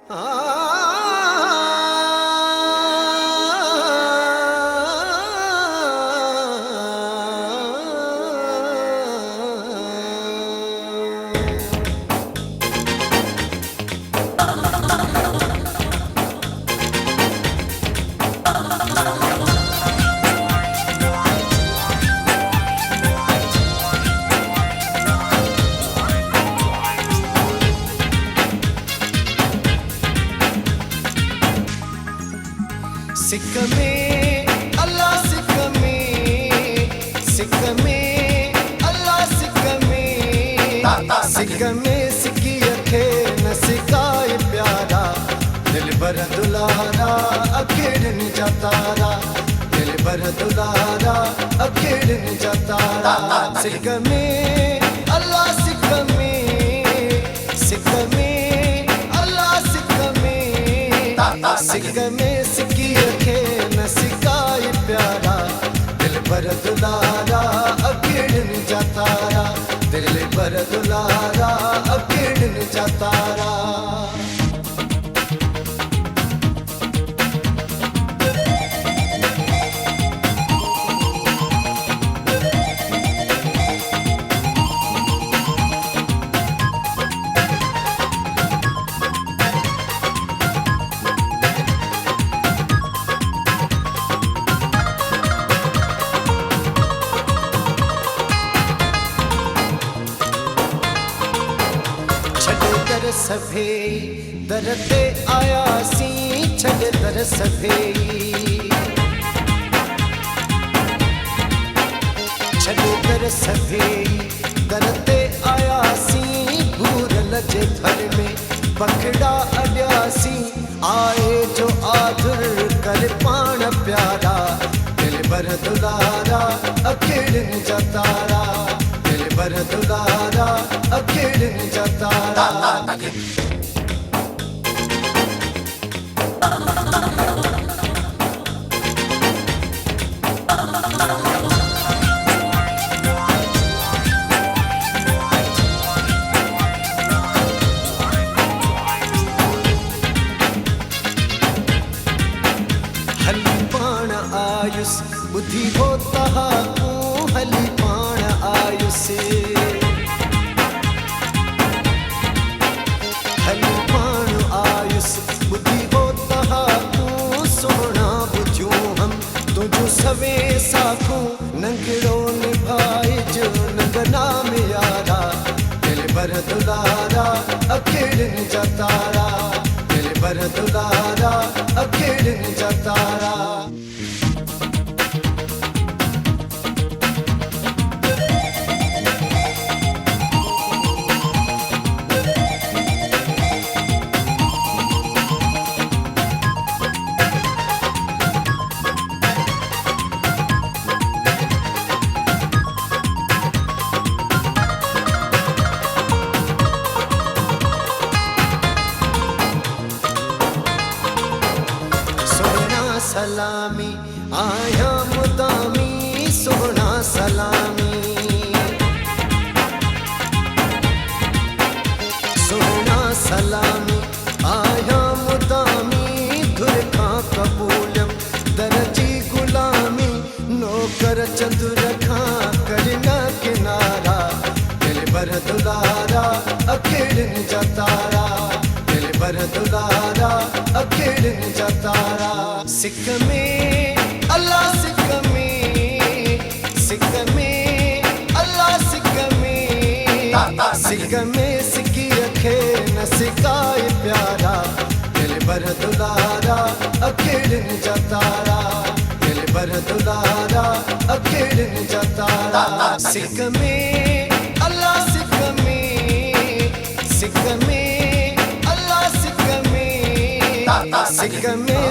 सिक में अल्लाह सिक में, सिक में अल्लाह सिक में सिकी अखे न सिकाए प्यारा दिल भर दुलारा अखेड़न जा तारा, दिल भर दुलारा अखेड़न जा तारा। सिक में अल्लाह सिक में, सिक में अल्लाह सिक में, सिक में सिकी अखे न सिकाए प्यारा दिल भर दुलारा अखेड़न जा तारा, दिल भर दुलारा अखेड़न जा तारा। दर सभे दर ते आया सी छड़ दर सभे, छड़ दर सभे दर ते आया सी भूरल जे घर में पकड़ा अड़ियासी आए जो आदर कर पाण प्यारा दिल भर दुलारा अखेड़न जा तारा, दिल भर दुलारा अखेड़न जा तारा। हली पाण आयुस बुद्धि होता तू हली पाण आयुस, हली पाण आयुस बुद्धि होता तू सोना बुझू हम तुझू सवे साखू नंगड़ो निभाए जो नंगना में यारा दिल भर दुलारा अखेड़न जा तारा, दिल भर दुलारा अखेड़न जा तारा। सलामी आया मुदामी सोना सलामी, सोना सलामी आया मुदामी धुर खां कबूलम दरजी गुलामी नौकर चंदुर खां करना किनारा दिल भर दुलारा अखेड़न जा तारा, दिल भर दुलारा अखेड़न जा तारा। सिक में अल्लाह सिक में, सिक में अल्लाह सिक में, सिक में सिकी अखे न सिकाए प्यारा दिल भर दुलारा अखेड़न जा तारा, दिल भर दुलारा अखेड़न जा तारा। सिक में अल्लाह सिक में, सिक में अल्लाह सिक में, सिक में